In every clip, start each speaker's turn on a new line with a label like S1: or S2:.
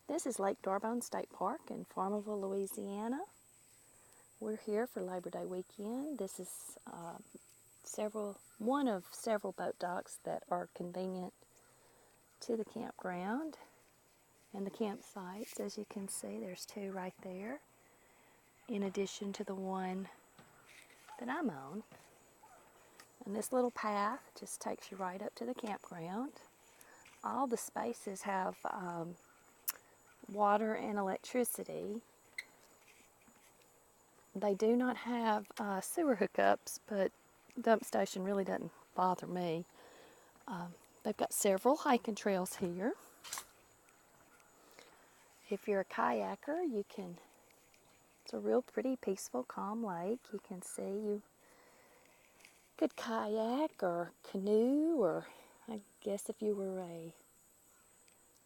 S1: This is Lake Darbonne State Park in Farmerville, Louisiana. We're here for Labor Day weekend. This is one of several boat docks that are convenient to the campground and the campsites. As you can see, there's two right there, in addition to the one that I'm on. And this little path just takes you right up to the campground. All the spaces have water and electricity. They do not have sewer hookups, but the dump station really doesn't bother me. They've got several hiking trails here. If you're a kayaker, it's a real pretty, peaceful, calm lake. You can see you could kayak or canoe, or I guess if you were a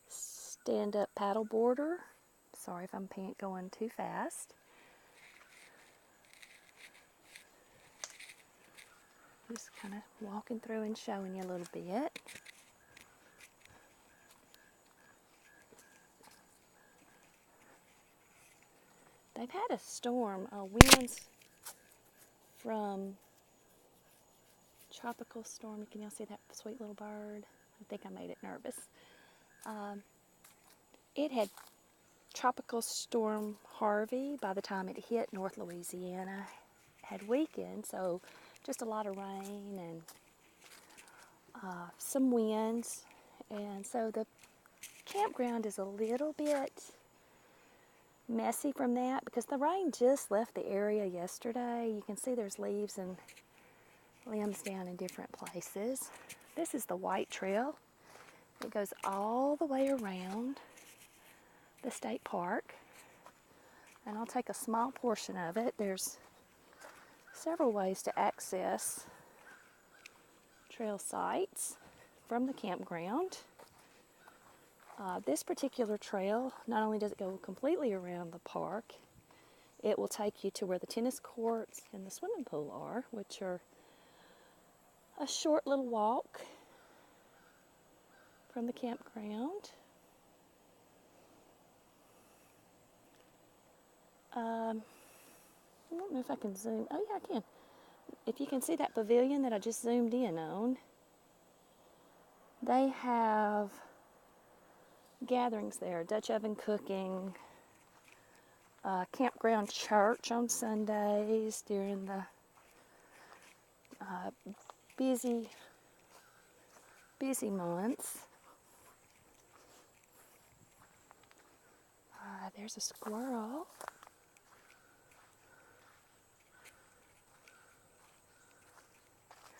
S1: stand-up paddleboarder. Sorry if I'm going too fast. Just kind of walking through and showing you a little bit. They've had a storm, winds from tropical storm. Can y'all see that sweet little bird? I think I made it nervous. It had Tropical Storm Harvey by the time it hit North Louisiana. Had weakened, so just a lot of rain and some winds. And so the campground is a little bit messy from that because the rain just left the area yesterday. You can see there's leaves and limbs down in different places. This is the White Trail. It goes all the way around the state park, and I'll take a small portion of it. There's several ways to access trail sites from the campground. This particular trail, not only does it go completely around the park, it will take you to where the tennis courts and the swimming pool are, which are a short little walk from the campground. I don't know if I can zoom. Oh yeah, I can. If you can see that pavilion that I just zoomed in on, they have gatherings there, Dutch oven cooking, campground church on Sundays during the busy months. There's a squirrel.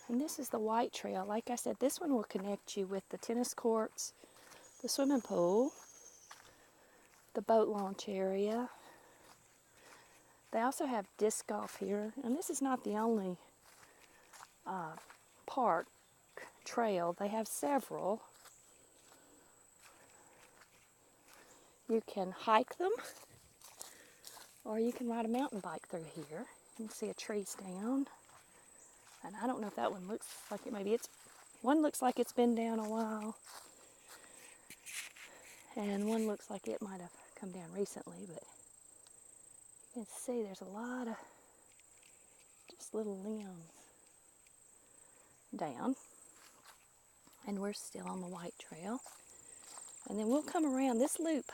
S1: And this is the White Trail. Like I said, this one will connect you with the tennis courts, the swimming pool, the boat launch area. They also have disc golf here. And this is not the only park trail. They have several. You can hike them, or you can ride a mountain bike through here. You can see a tree's down. And I don't know if that one looks like it. One looks like it's been down a while. And one looks like it might have come down recently, but you can see there's a lot of just little limbs down. And we're still on the White Trail. And then we'll come around this loop.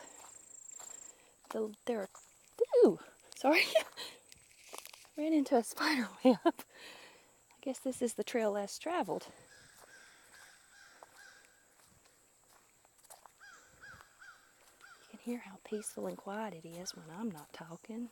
S1: Ran into a spider web. I guess this is the trail less traveled. You can hear how peaceful and quiet it is when I'm not talking.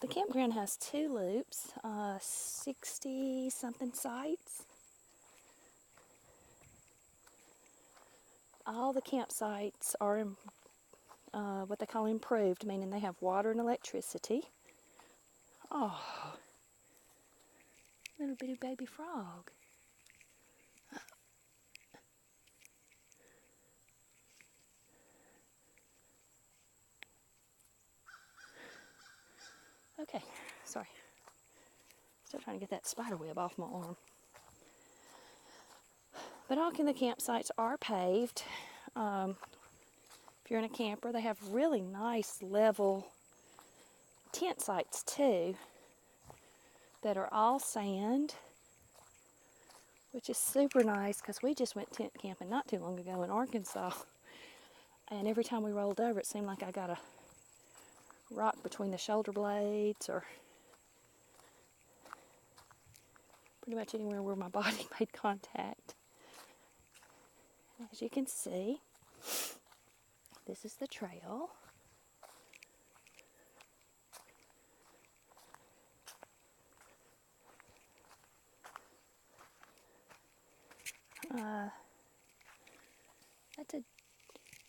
S1: The campground has two loops, 60-something sites. All the campsites are what they call improved, meaning they have water and electricity. Oh, little bitty baby frog. Okay, Sorry. Still trying to get that spider web off my arm. But all of the campsites are paved. If you're in a camper, they have really nice level tent sites too that are all sand, which is super nice because we just went tent camping not too long ago in Arkansas. And every time we rolled over, it seemed like I got a rock between the shoulder blades, or pretty much anywhere where my body made contact. As you can see, this is the trail.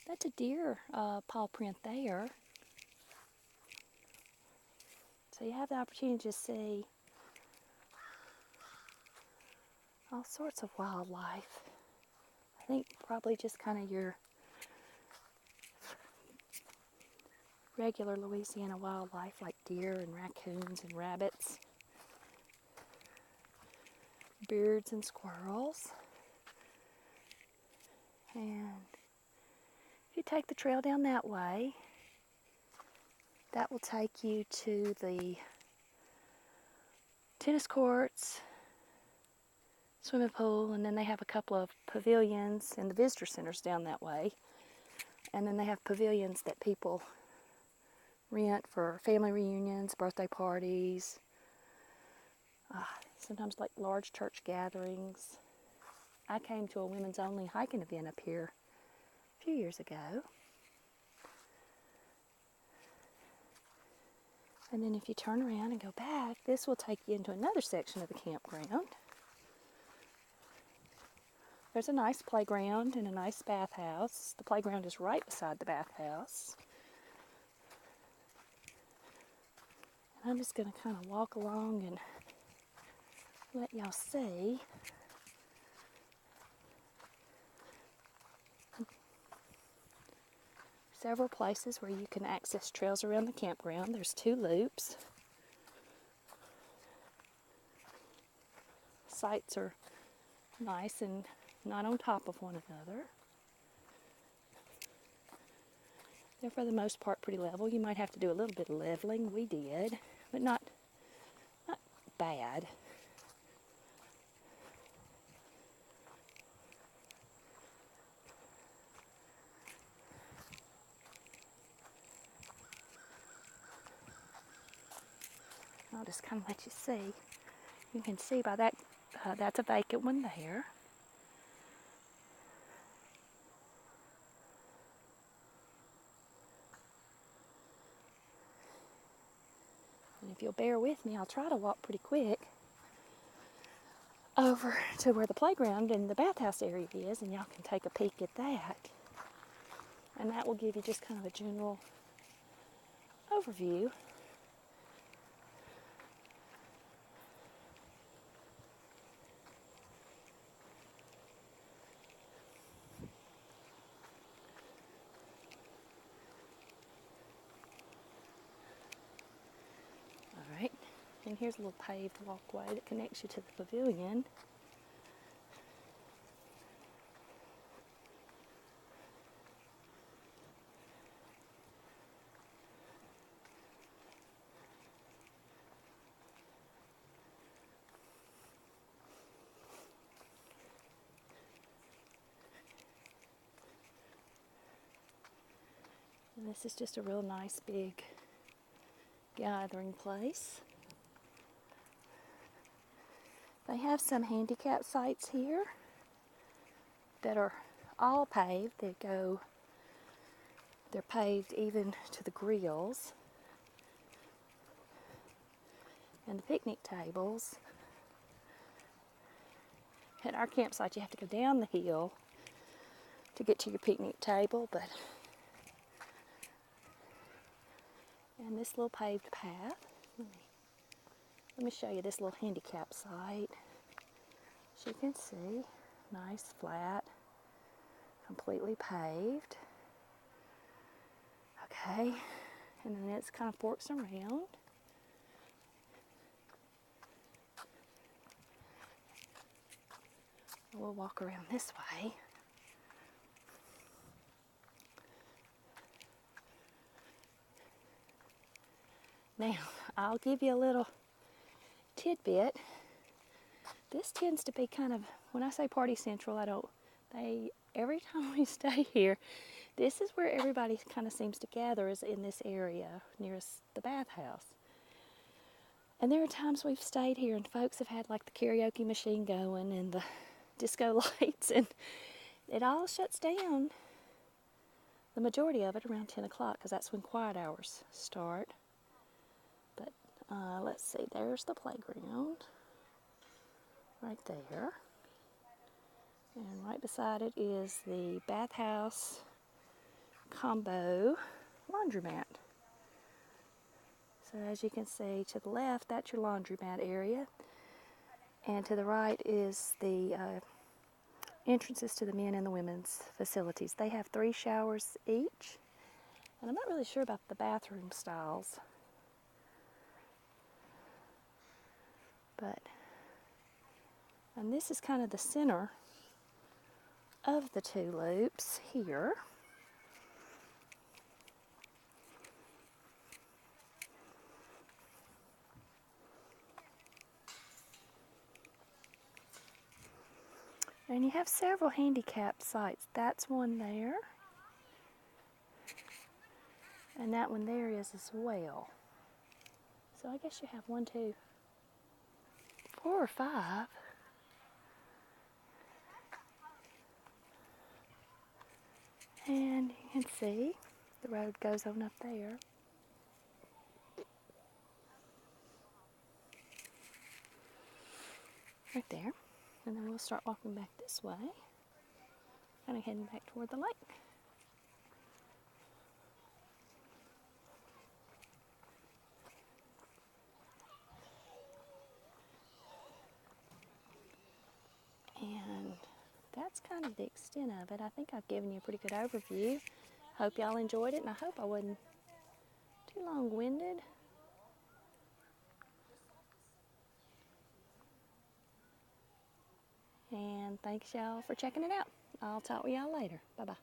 S1: That's a deer paw print there. So you have the opportunity to see all sorts of wildlife. I think probably just kind of your regular Louisiana wildlife like deer and raccoons and rabbits, birds and squirrels. And if you take the trail down that way, that will take you to the tennis courts, swimming pool, and then they have a couple of pavilions and the visitor centers down that way. And then they have pavilions that people rent for family reunions, birthday parties, sometimes like large church gatherings. I came to a women's only hiking event up here a few years ago. And then if you turn around and go back, this will take you into another section of the campground. There's a nice playground and a nice bathhouse. The playground is right beside the bathhouse. And I'm just going to kind of walk along and let y'all see. Several places where you can access trails around the campground. There's 2 loops. Sites are nice and not on top of one another. They're for the most part pretty level. You might have to do a little bit of leveling. We did, but not bad. I'll just kind of let you see. You can see by that, that's a vacant one there. And if you'll bear with me, I'll try to walk pretty quick over to where the playground and the bathhouse area is, and y'all can take a peek at that. And that will give you just kind of a general overview. Alright, and here's a little paved walkway that connects you to the pavilion. And this is just a real nice big gathering place. They have some handicap sites here that are all paved. They're paved even to the grills. And the picnic tables. At our campsite, you have to go down the hill to get to your picnic table, and this little paved path. Let me show you this little handicap site. As you can see, nice, flat, completely paved. Okay, and then it's kind of forks around. we'll walk around this way. Now, I'll give you a little tidbit. This tends to be kind of, when I say party central, every time we stay here, this is where everybody kind of seems to gather, is in this area nearest the bathhouse. And there are times we've stayed here and folks have had like the karaoke machine going and the disco lights, and it all shuts down, the majority of it, around 10 o'clock, because that's when quiet hours start. But let's see, there's the playground right there. And right beside it is the bathhouse combo laundromat. So as you can see, to the left, that's your laundromat area. And to the right is the entrances to the men and the women's facilities. They have 3 showers each. And I'm not really sure about the bathroom styles. And this is kind of the center of the 2 loops here. And you have several handicap sites. That's one there. And that one there is as well. So I guess you have 1, 2, 4 or 5. And you can see the road goes on up there. Right there. And then we'll start walking back this way, kind of heading back toward the lake. And that's kind of the extent of it. I think I've given you a pretty good overview. Hope y'all enjoyed it, and I hope I wasn't too long-winded. And thanks y'all for checking it out. I'll talk with y'all later. Bye-bye.